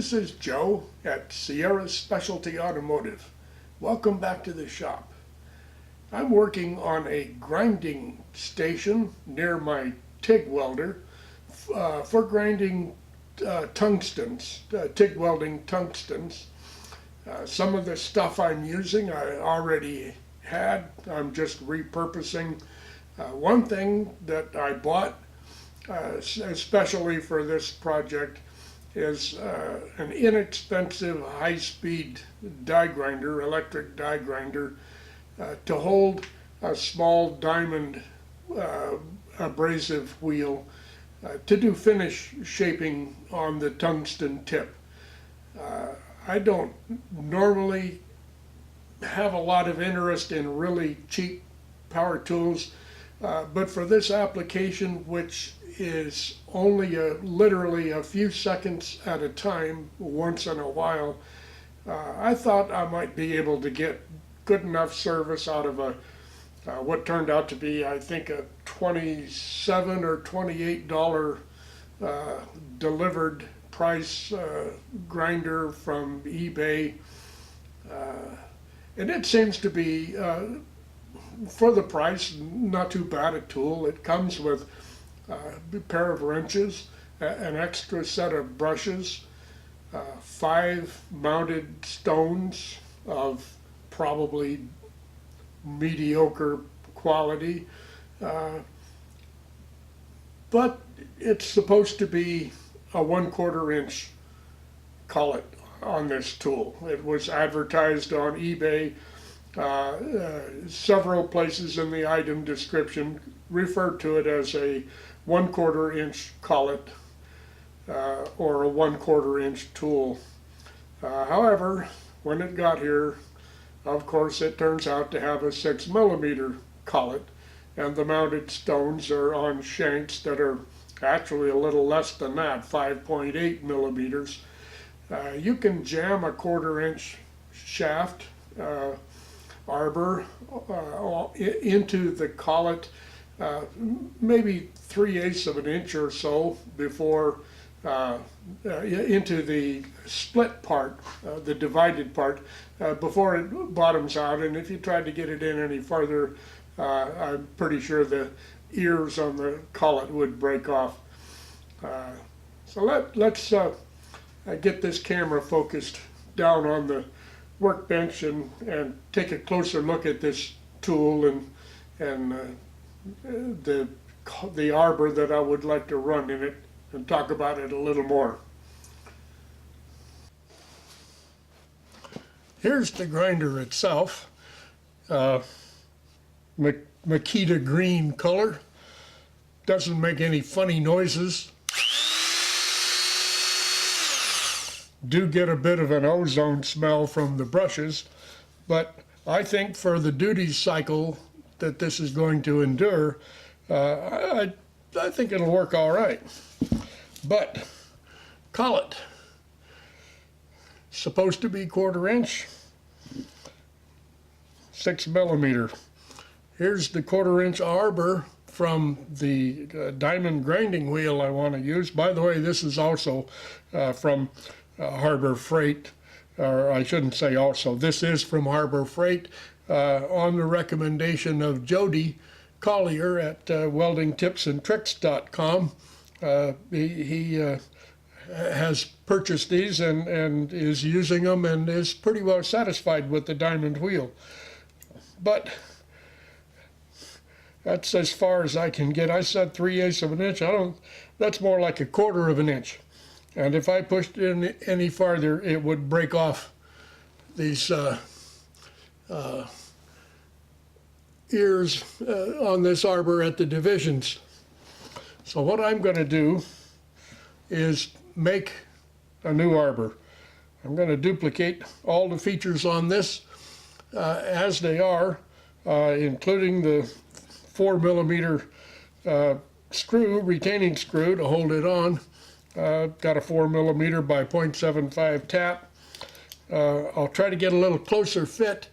This is Joe at Sierra Specialty Automotive. Welcome back to the shop. I'm working on a grinding station near my TIG welder for grinding tungstens, TIG welding tungstens. Some of the stuff I'm using I already had. I'm just repurposing. One thing that I bought especially for this project is an inexpensive high-speed die grinder, electric die grinder, to hold a small diamond abrasive wheel to do finish shaping on the tungsten tip. I don't normally have a lot of interest in really cheap power tools, but for this application, which is only literally a few seconds at a time, once in a while, I thought I might be able to get good enough service out of what turned out to be, I think, a $27 or $28 delivered price grinder from eBay, and it seems to be, for the price, not too bad a tool. It comes with a pair of wrenches, an extra set of brushes, 5 mounted stones of probably mediocre quality, but it's supposed to be a 1/4 inch collet on this tool. It was advertised on eBay. Several places in the item description referred to it as a 1/4 inch collet or a 1/4 inch tool. However, when it got here, of course, it turns out to have a 6mm collet, and the mounted stones are on shanks that are actually a little less than that, 5.8 millimeters. You can jam a 1/4 inch shaft Arbor into the collet, maybe 3/8 of an inch or so before into the split part, the divided part, before it bottoms out. And if you tried to get it in any farther, I'm pretty sure the ears on the collet would break off. So let's get this camera focused down on the workbench and take a closer look at this tool and the Arbor that I would like to run in it, and talk about it a little more. Here's the grinder itself. Makita green color. Doesn't make any funny noises. Do get a bit of an ozone smell from the brushes, but I think for the duty cycle that this is going to endure, I think it'll work all right. But collet, supposed to be 1/4 inch, 6mm. Here's the 1/4 inch Arbor from the diamond grinding wheel I want to use. By the way, this is also from Harbor Freight, or I shouldn't say also, this is from Harbor Freight on the recommendation of Jody Collier at weldingtipsandtricks.com. He has purchased these and is using them and is pretty well satisfied with the diamond wheel. But that's as far as I can get. I said 3/8 of an inch. That's more like a 1/4 of an inch. And if I pushed it in any farther, it would break off these ears on this Arbor at the divisions. So what I'm going to do is make a new Arbor. I'm going to duplicate all the features on this as they are, including the 4mm screw, retaining screw to hold it on. Got a 4mm by 0.75 tap. I'll try to get a little closer fit.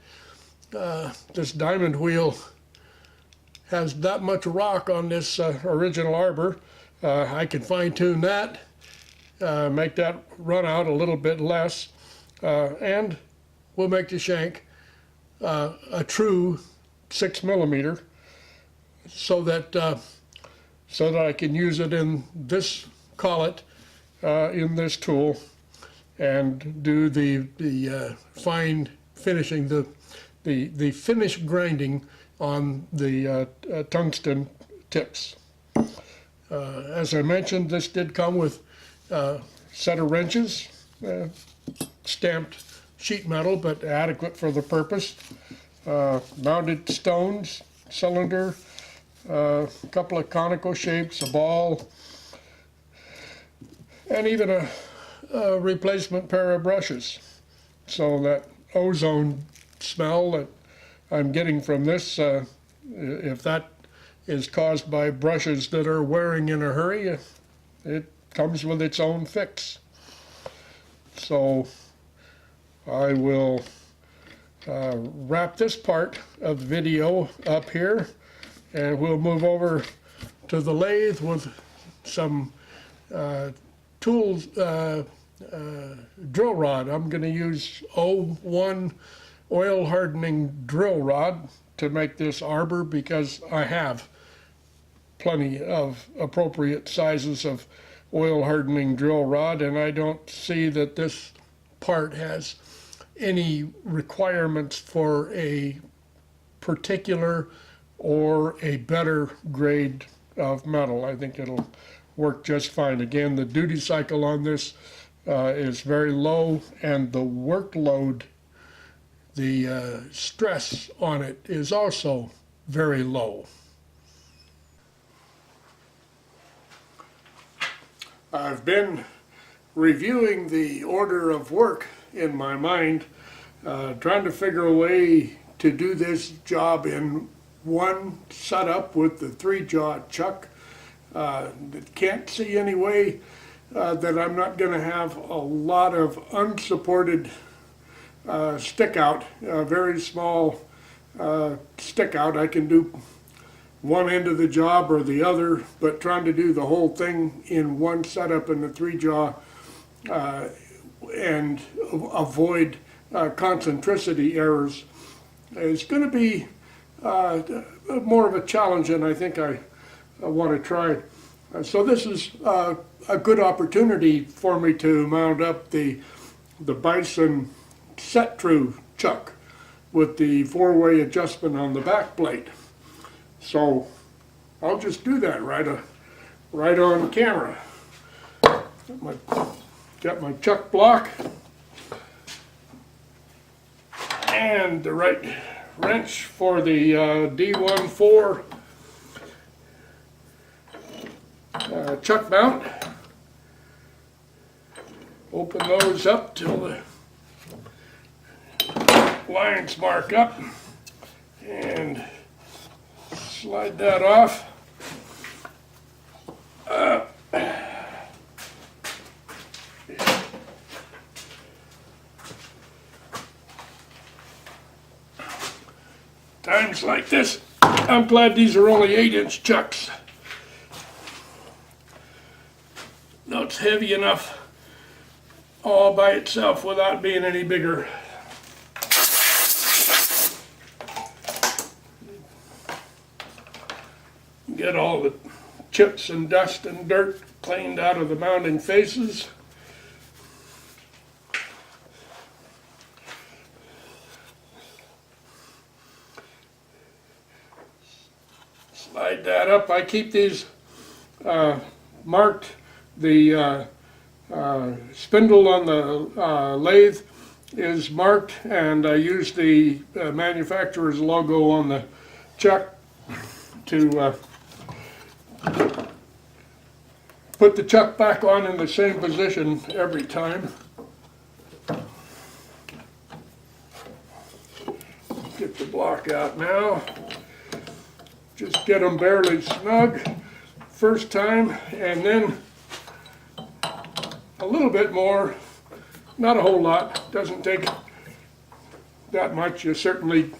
This diamond wheel has that much rock on this original Arbor. I can fine tune that make that run out a little bit less, and we'll make the shank a true 6 millimeter, so that I can use it in this collet, in this tool, and do the fine finishing, the finish grinding on the tungsten tips. As I mentioned, this did come with a set of wrenches, stamped sheet metal, but adequate for the purpose. Mounted stones, cylinder, a couple of conical shapes, a ball, and even a replacement pair of brushes. So that ozone smell that I'm getting from this, if that is caused by brushes that are wearing in a hurry, it comes with its own fix. So I will wrap this part of the video up here, and we'll move over to the lathe with some tools, drill rod. I'm going to use 01 oil hardening drill rod to make this Arbor, because I have plenty of appropriate sizes of oil hardening drill rod, and I don't see that this part has any requirements for a particular or a better grade of metal. I think it'll work just fine. Again, the duty cycle on this is very low, and the workload, the stress on it is also very low. I've been reviewing the order of work in my mind, trying to figure a way to do this job in one setup with the 3-jaw chuck. Can't see any way that I'm not going to have a lot of unsupported stick out, very small stick out. I can do one end of the job or the other, but trying to do the whole thing in one setup in the 3-jaw and avoid concentricity errors is going to be more of a challenge than I think I want to try. So this is a good opportunity for me to mount up the Bison set true chuck with the 4-way adjustment on the back plate. So I'll just do that right on camera. Got my chuck block and the right wrench for the D14 chuck mount. Open those up till the lines mark up, and slide that off. Times like this, I'm glad these are only 8-inch chucks. No, it's heavy enough all by itself without being any bigger. Get all the chips and dust and dirt cleaned out of the mounting faces. Slide that up. I keep these marked. The spindle on the lathe is marked, and I use the manufacturer's logo on the chuck to put the chuck back on in the same position every time. Get the block out now. Just get them barely snug first time, and then a little bit more, not a whole lot, doesn't take that much. You certainly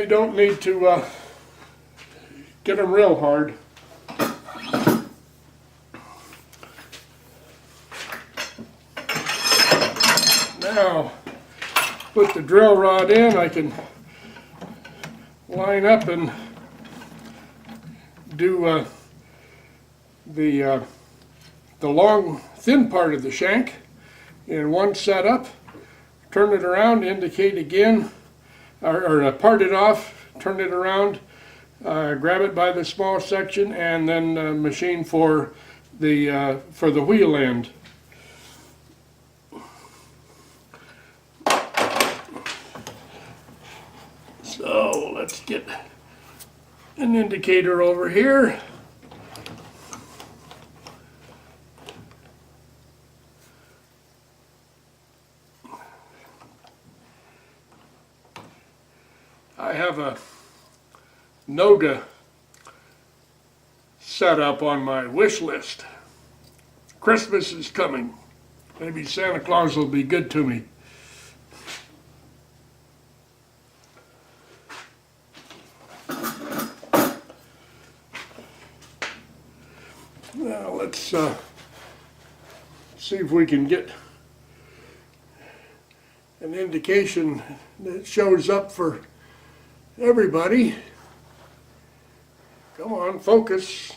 don't need to get them real hard. Now, put the drill rod in, I can line up and do the long, thin part of the shank in one setup, turn it around, indicate again, or part it off, turn it around, grab it by the small section, and then machine for the wheel end. So let's get an indicator over here. I have a Noga set up on my wish list. Christmas is coming. Maybe Santa Claus will be good to me. Now let's see if we can get an indication that shows up for everybody. Come on, focus.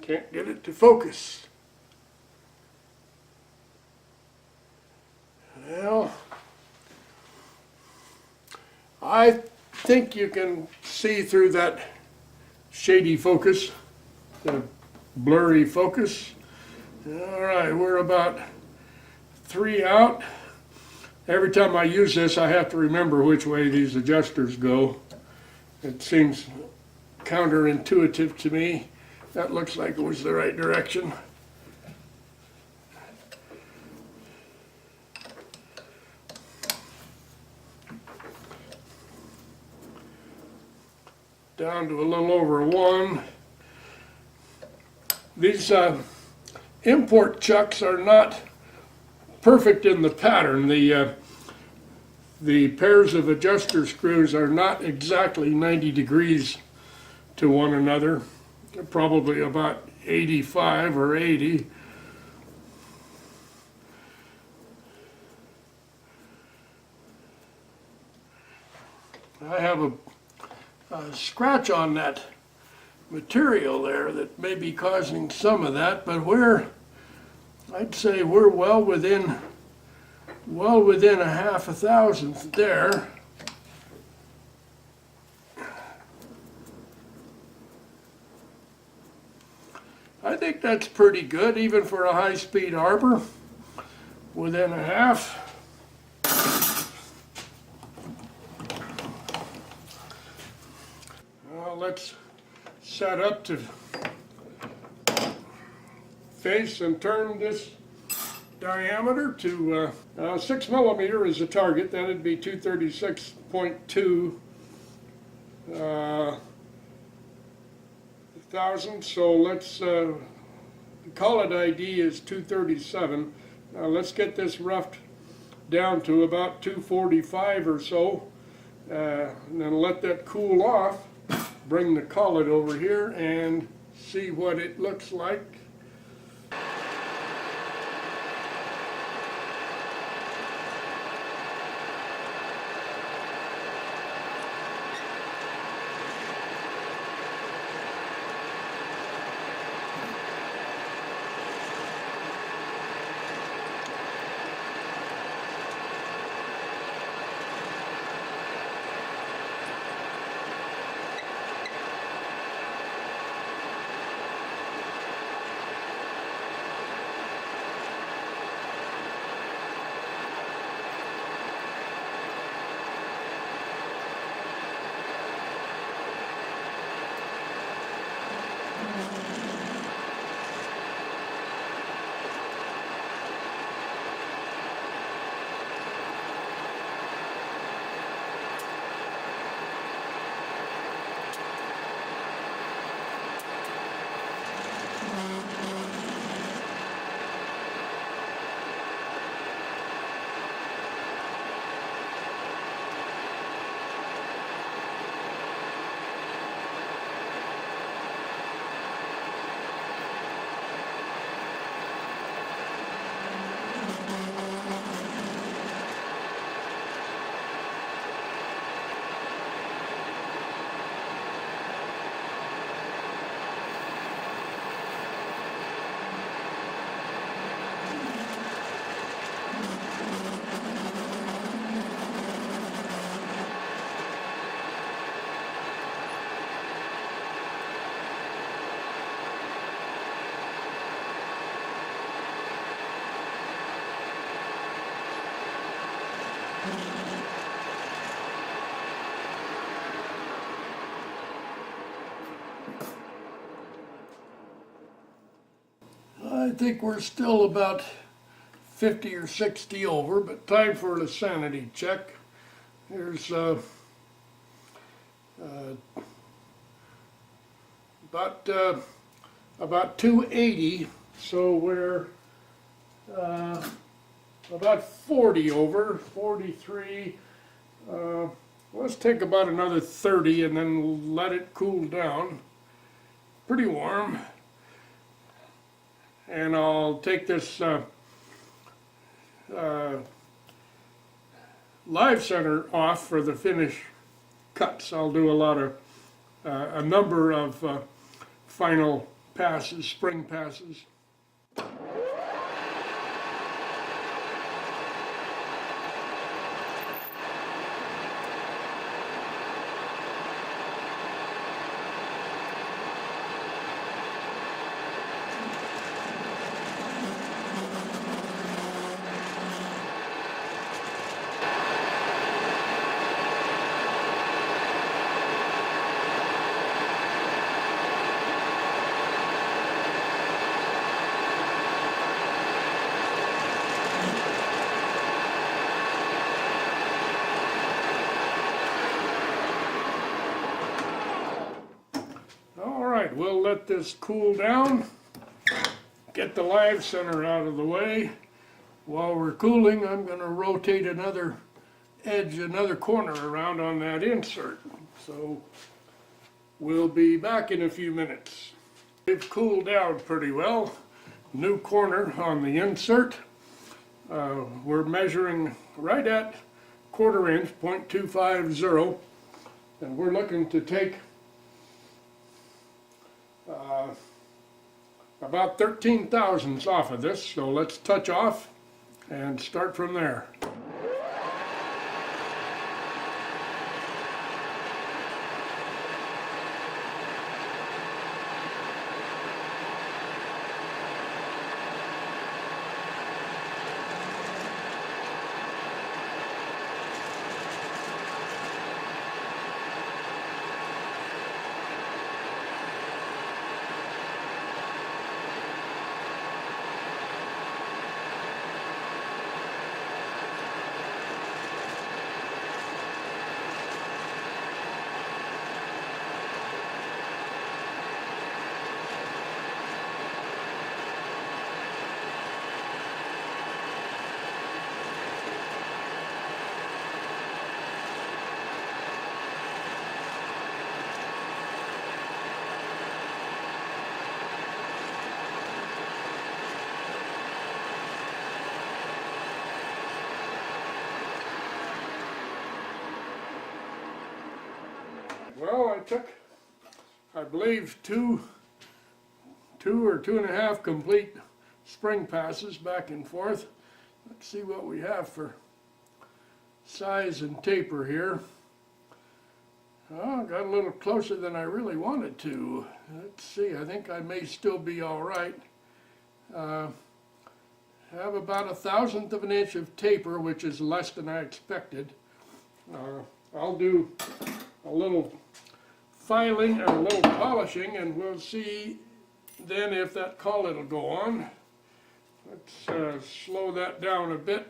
Can't get it to focus. Well, I think you can see through that shady focus, the blurry focus. All right, we're about 3 out. Every time I use this, I have to remember which way these adjusters go. It seems counterintuitive to me. That looks like it was the right direction. Down to a little over 1. These import chucks are not perfect in the pattern. The pairs of adjuster screws are not exactly 90 degrees to one another. They're probably about 85 or 80. I have a scratch on that material there that may be causing some of that, but I'd say we're well within a half a thousandth there. I think that's pretty good, even for a high-speed Arbor, within a half. Well, let's set up to face and turn this diameter to 6 millimeter is the target. Then it'd be 236.2 thousand. So let's call it ID is 237. Now let's get this roughed down to about 245 or so, and then let that cool off. Bring the collet over here and see what it looks like. think we're still about 50 or 60 over, but time for the sanity check. Here's about 280, so we're about 40 over, 43. Let's take about another 30 and then let it cool down. Pretty warm. And I'll take this live center off for the finish cuts. I'll do a number of final passes, spring passes. We'll let this cool down, get the live center out of the way. While we're cooling, I'm going to rotate another edge, another corner around on that insert. So we'll be back in a few minutes. They've cooled down pretty well. New corner on the insert. We're measuring right at 1/4 inch, 0.250, and we're looking to take about 13 thousandths off of this, so let's touch off and start from there. Well, I took, I believe, two or 2.5 complete spring passes back and forth. Let's see what we have for size and taper here. Oh, got a little closer than I really wanted to. Let's see, I think I may still be all right. Have about 1/1000th of an inch of taper, which is less than I expected. I'll do a little filing and a little polishing, and we'll see then if that collet will go on. Let's slow that down a bit.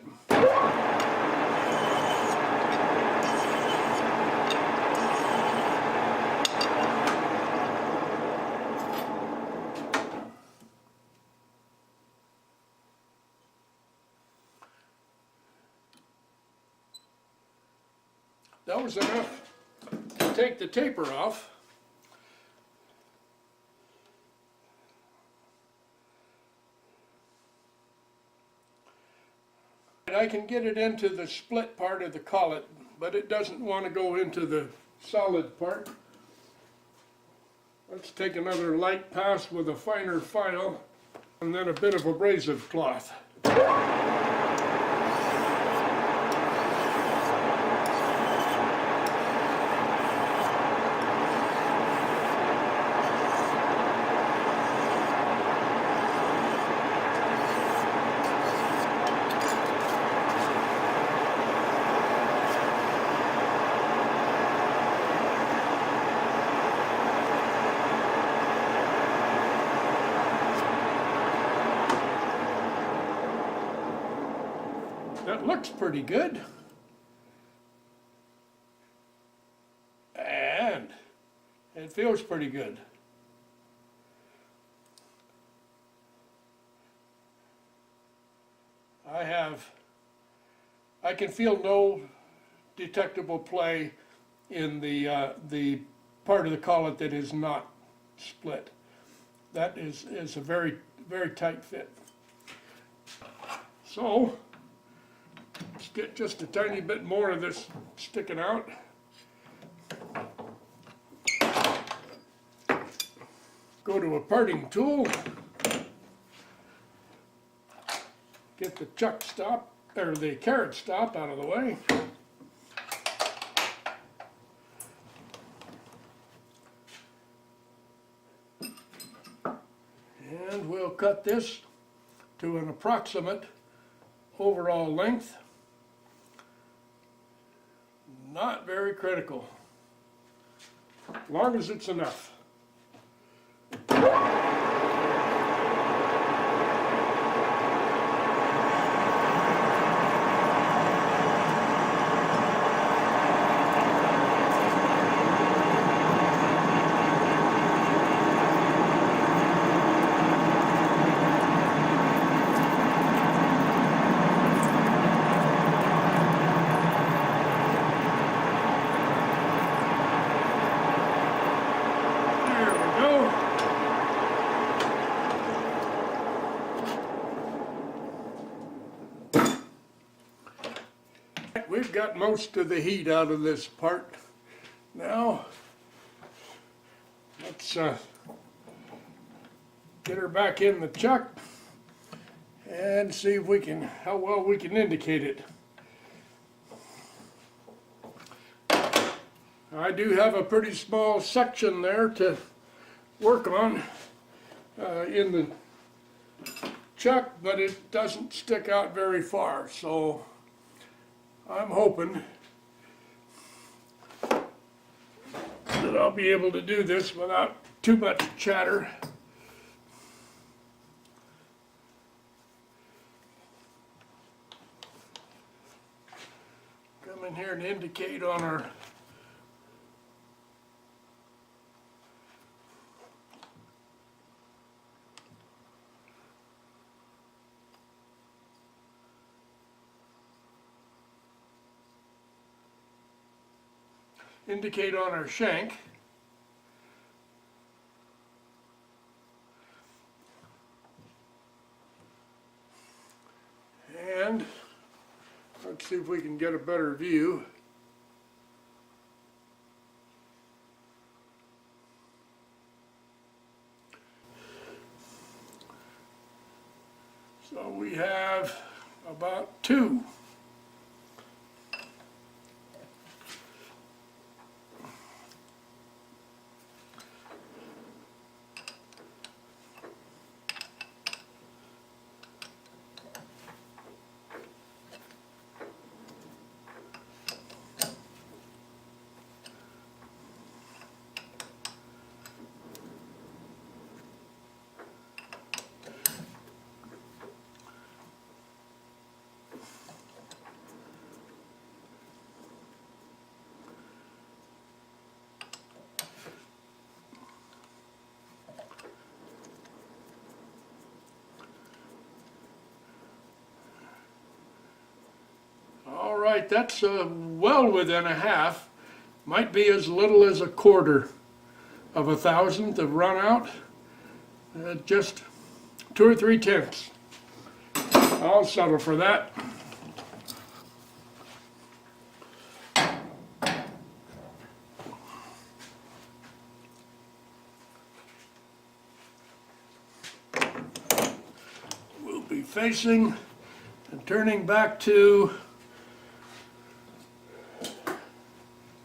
That was enough to take the taper off. I can get it into the split part of the collet, but it doesn't want to go into the solid part. Let's take another light pass with a finer file and then a bit of abrasive cloth. That looks pretty good. And it feels pretty good. I can feel no detectable play in the part of the collet that is not split. That is a very, very tight fit. So let's get just a tiny bit more of this sticking out. Go to a parting tool. Get the chuck stop, or the carrot stop out of the way. And we'll cut this to an approximate overall length. Not very critical, as long as it's enough. We've got most of the heat out of this part. Now, let's get her back in the chuck and see if we can, how well we can indicate it. I do have a pretty small section there to work on in the chuck, but it doesn't stick out very far, so I'm hoping that I'll be able to do this without too much chatter. Come in here and indicate on our shank. And let's see if we can get a better view. So we have about 2. All right, that's well within a half. Might be as little as 1/4 of a thousandth of run out. Just 2 or 3/10. I'll settle for that. We'll be facing and turning back to,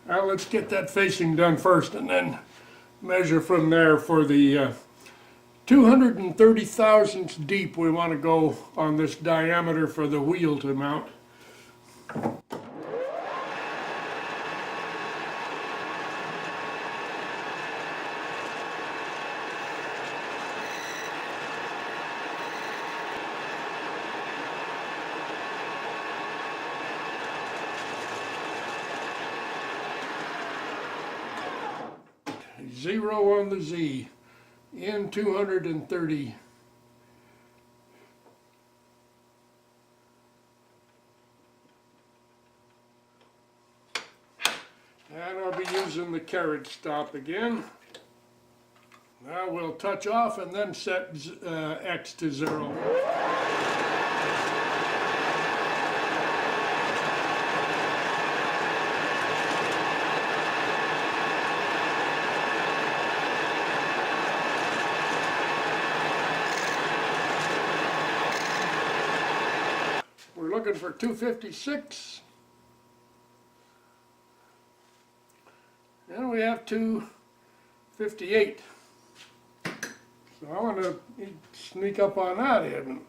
well, let's get that facing done first and then measure from there for the 230 thousandths deep we want to go on this diameter for the wheel to mount. 0 on the Z, in 230. And I'll be using the carriage stop again. Now we'll touch off and then set X to 0. We're looking for 256. And we have 258. So I want to sneak up on that end.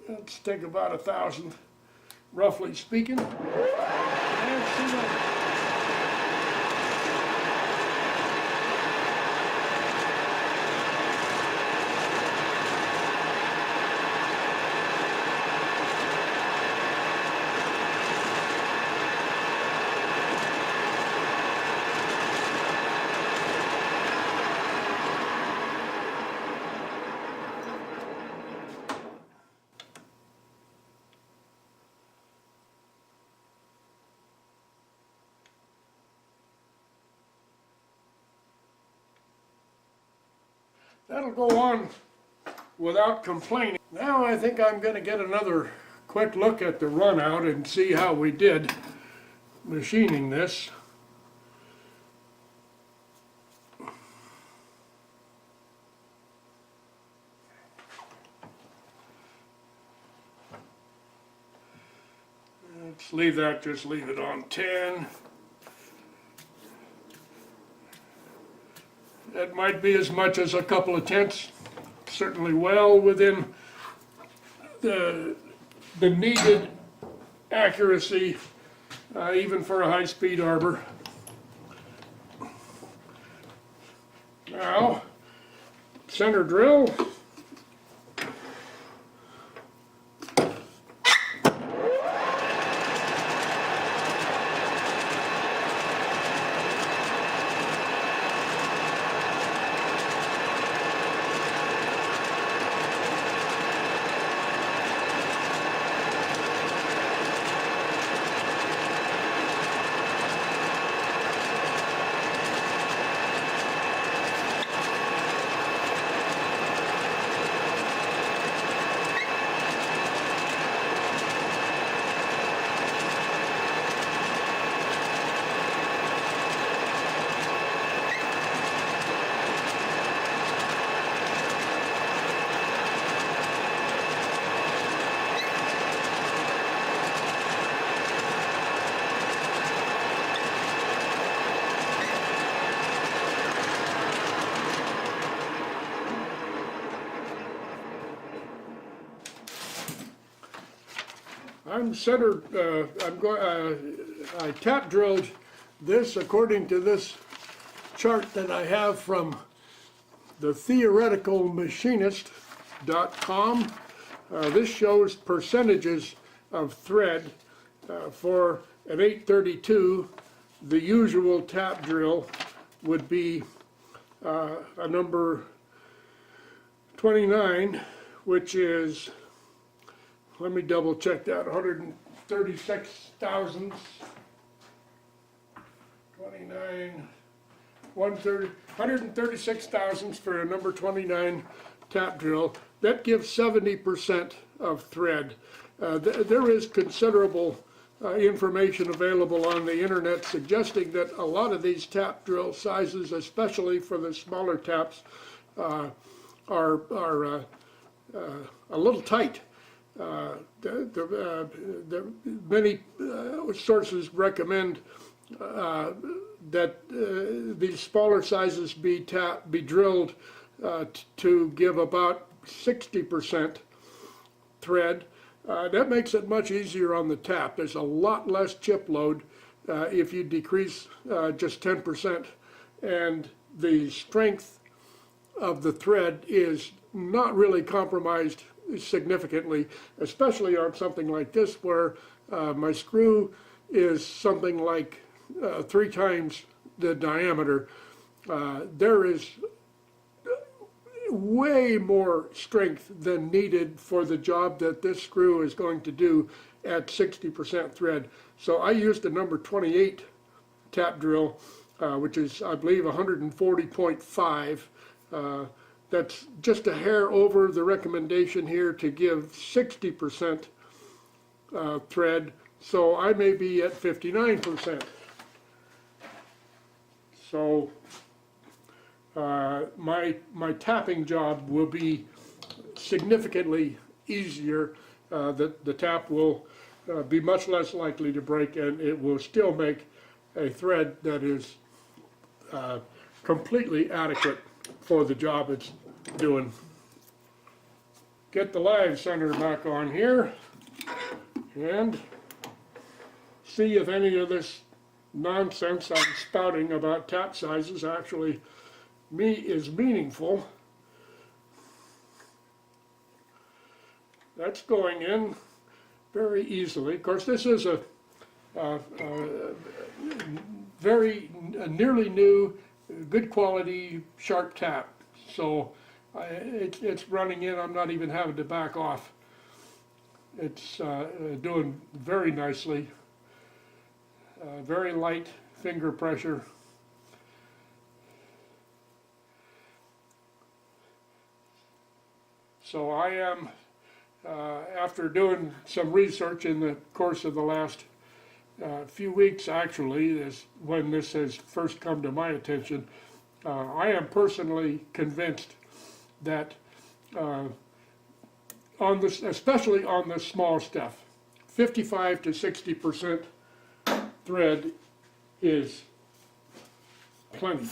Let's take about 1,000, roughly speaking. And see what that'll go on without complaining. Now I think I'm going to get another quick look at the run out and see how we did machining this. Let's leave that, just leave it on 10. That might be as much as a couple of tenths, certainly well within the needed accuracy, even for a high-speed arbor. Now, center drill. I'm centered, I tap drilled this according to this chart that I have from the theoreticalmachinist.com. This shows percentages of thread for an 832. The usual tap drill would be a number 29, which is, let me double check that, 136 thousandths, 29, 136 thousandths for a number 29 tap drill. That gives 70% of thread. There is considerable information available on the internet suggesting that a lot of these tap drill sizes, especially for the smaller taps, are a little tight. Many sources recommend that these smaller sizes be drilled to give about 60% thread. That makes it much easier on the tap. There's a lot less chip load if you decrease just 10%, and the strength of the thread is not really compromised significantly, especially on something like this where my screw is something like 3 times the diameter. there is way more strength than needed for the job that this screw is going to do at 60% thread. So I used a number 28 tap drill, which is, I believe, 140.5. That's just a hair over the recommendation here to give 60% thread, so I may be at 59%. So my tapping job will be significantly easier. The tap will be much less likely to break, and it will still make a thread that is completely adequate for the job it's doing. Get the live center back on here and see if any of this nonsense I'm spouting about tap sizes actually is meaningful. That's going in very easily. Of course, this is a nearly new, good quality, sharp tap. So it's running in. I'm not even having to back off. It's doing very nicely. Very light finger pressure. So I am, after doing some research in the course of the last few weeks, actually, is when this has first come to my attention, I am personally convinced that especially on the small stuff, 55 to 60% thread is plenty.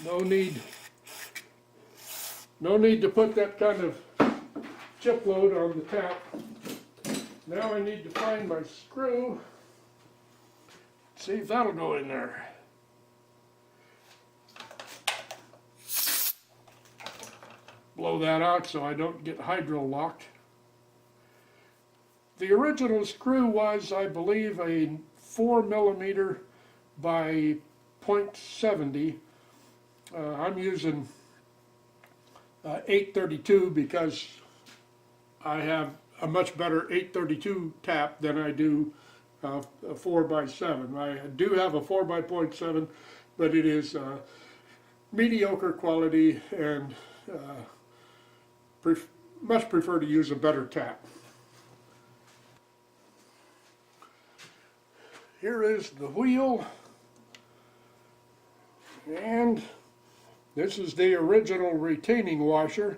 No need to put that kind of chip load on the tap. Now I need to find my screw. See if that'll go in there. Blow that out so I don't get hydro locked. The original screw was, I believe, a 4mm by 0.70. I'm using 832 because I have a much better 832 tap than I do a 4x7. I do have a 4 by 0.7, but it is mediocre quality, and much prefer to use a better tap. Here is the wheel, and this is the original retaining washer.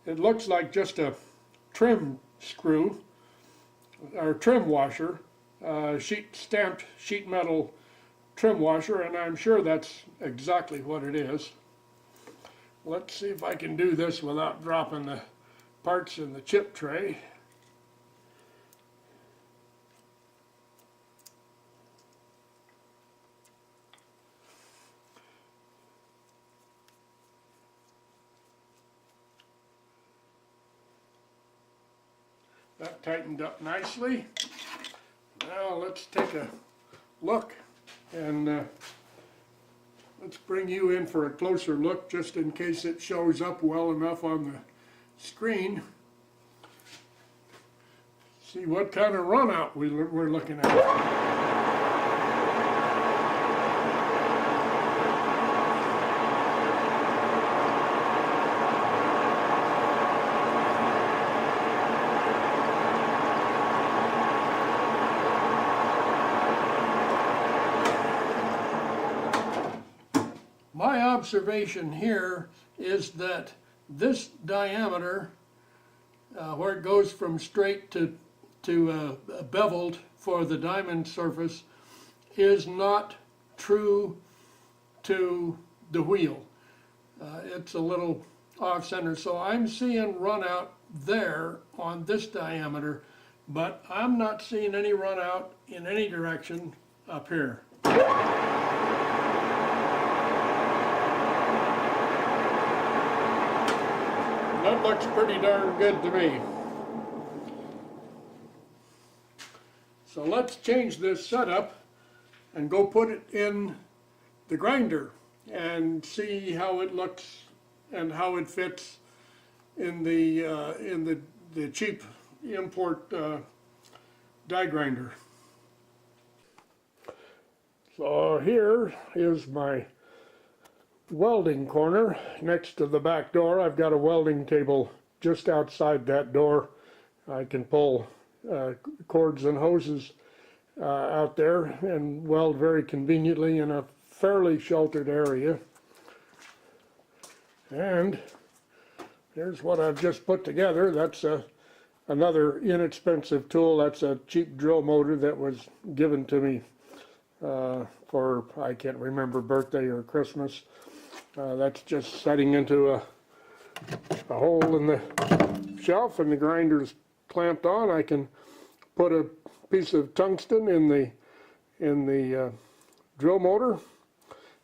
It looks like just a trim screw, or trim washer, stamped sheet metal trim washer, and I'm sure that's exactly what it is. Let's see if I can do this without dropping the parts in the chip tray. That tightened up nicely. Now let's take a look, and let's bring you in for a closer look just in case it shows up well enough on the screen. See what kind of run out we're looking at. My observation here is that this diameter, where it goes from straight to beveled for the diamond surface, is not true to the wheel. It's a little off-center, so I'm seeing run out there on this diameter, but I'm not seeing any run out in any direction up here. That looks pretty darn good to me. So let's change this setup and go put it in the grinder and see how it looks and how it fits in the cheap import die grinder. So here is my welding corner next to the back door. I've got a welding table just outside that door. I can pull cords and hoses out there and weld very conveniently in a fairly sheltered area. And here's what I've just put together. That's another inexpensive tool. That's a cheap drill motor that was given to me for, I can't remember, birthday or Christmas. That's just setting into a hole in the shelf, and the grinder's clamped on. I can put a piece of tungsten in the drill motor,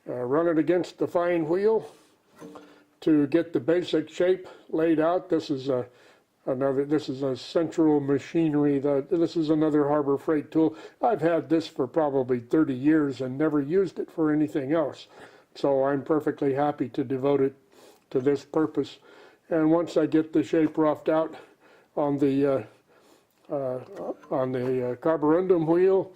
run it against the fine wheel to get the basic shape laid out. This is a central machinery. This is another Arbor freight tool. I've had this for probably 30 years and never used it for anything else. So I'm perfectly happy to devote it to this purpose. And once I get the shape roughed out on the carborundum wheel,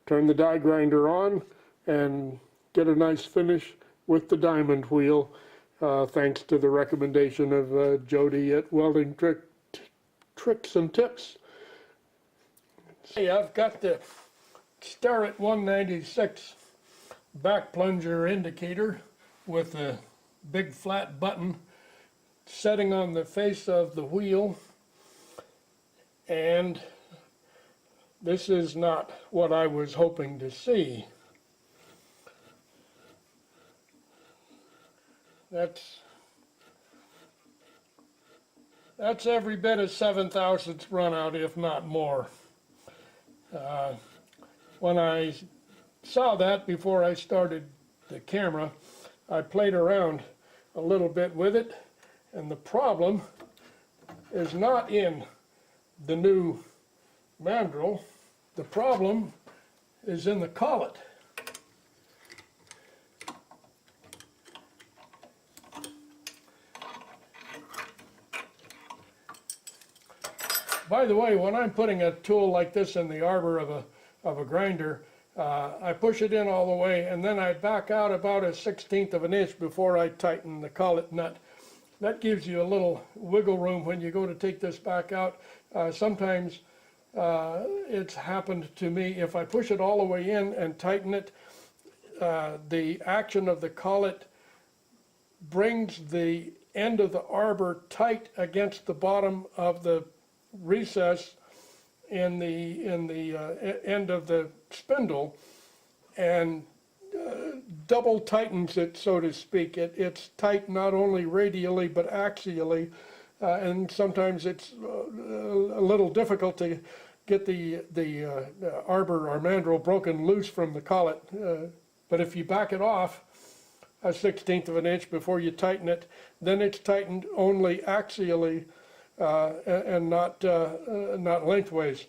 turn the die grinder on and get a nice finish with the diamond wheel, thanks to the recommendation of Jody at Welding Tricks and Tips. Hey, I've got the Starrett 196 back plunger indicator with a big flat button setting on the face of the wheel, and this is not what I was hoping to see. That's every bit of 7/1000th run out, if not more. When I saw that before I started the camera, I played around a little bit with it, and the problem is not in the new mandrel. The problem is in the collet. By the way, when I'm putting a tool like this in the arbor of a grinder, I push it in all the way, and then I back out about 1/16 of an inch before I tighten the collet nut. That gives you a little wiggle room when you go to take this back out. Sometimes it's happened to me, if I push it all the way in and tighten it, the action of the collet brings the end of the arbor tight against the bottom of the recess in the end of the spindle, and double tightens it, so to speak. It's tight not only radially but axially, and sometimes it's a little difficult to get the arbor or mandrel broken loose from the collet. But if you back it off 1/16 of an inch before you tighten it, then it's tightened only axially and not lengthways,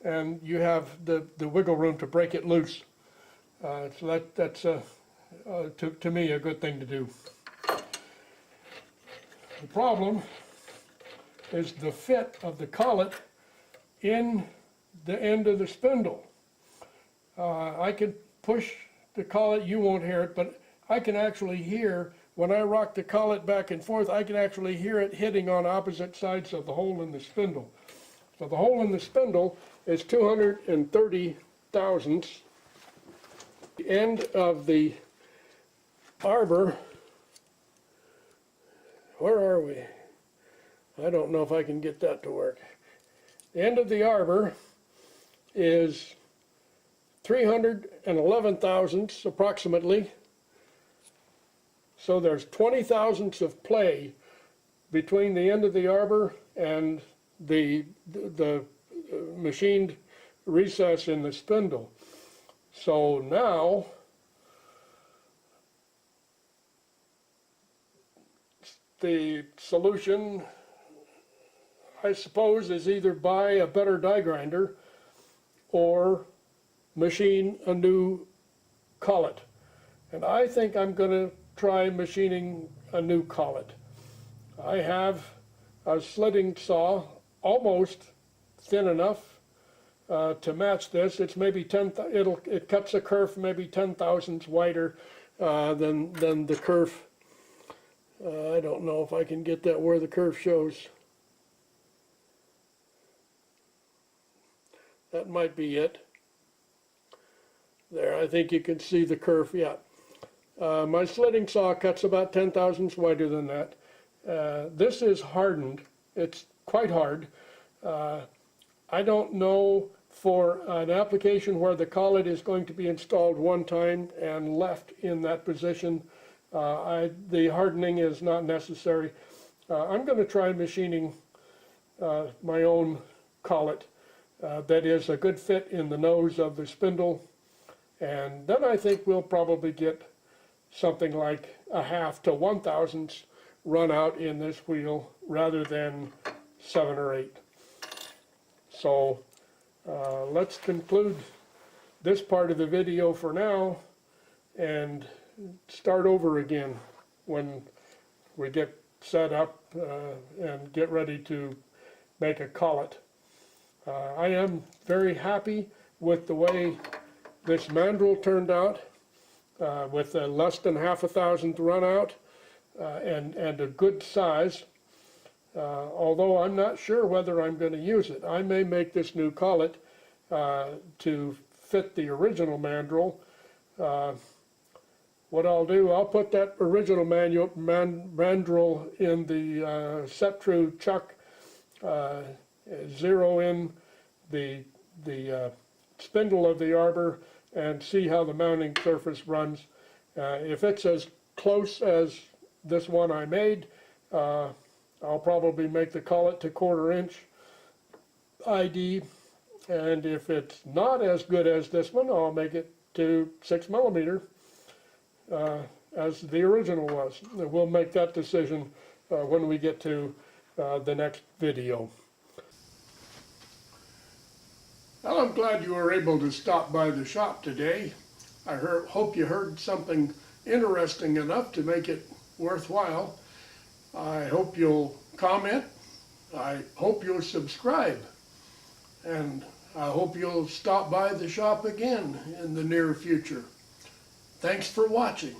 and you have the wiggle room to break it loose. So that's to me a good thing to do. The problem is the fit of the collet in the end of the spindle. I can push the collet, you won't hear it, but I can actually hear, when I rock the collet back and forth, I can actually hear it hitting on opposite sides of the hole in the spindle. So the hole in the spindle is 230 thousandths. The end of the arbor, where are we? I don't know if I can get that to work. The end of the arbor is 311 thousandths approximately. So there's 20 thousandths of play between the end of the arbor and the machined recess in the spindle. So now the solution, I suppose, is either buy a better die grinder or machine a new collet. And I think I'm going to try machining a new collet. I have a slitting saw almost thin enough to match this. It's maybe it cuts a kerf maybe 10 thousandths wider than the kerf. I don't know if I can get that where the kerf shows. That might be it. There, I think you can see the kerf, yeah. My slitting saw cuts about 10 thousandths wider than that. This is hardened. It's quite hard. I don't know for an application where the collet is going to be installed one time and left in that position, the hardening is not necessary. I'm going to try machining my own collet that is a good fit in the nose of the spindle, and then I think we'll probably get something like a half to 1/1000 run out in this wheel rather than 7 or 8. So let's conclude this part of the video for now and start over again when we get set up and get ready to make a collet. I am very happy with the way this mandrel turned out, with a less than half a thousandth run out and a good size. Although I'm not sure whether I'm going to use it. I may make this new collet to fit the original mandrel. What I'll do, I'll put that original mandrel in the set-true chuck, zero in the spindle of the arbor, and see how the mounting surface runs. If it's as close as this one I made, I'll probably make the collet to 1/4 inch ID, and if it's not as good as this one, I'll make it to 6 millimeter as the original was. We'll make that decision when we get to the next video. Well, I'm glad you were able to stop by the shop today. I hope you heard something interesting enough to make it worthwhile. I hope you'll comment. I hope you'll subscribe. And I hope you'll stop by the shop again in the near future. Thanks for watching.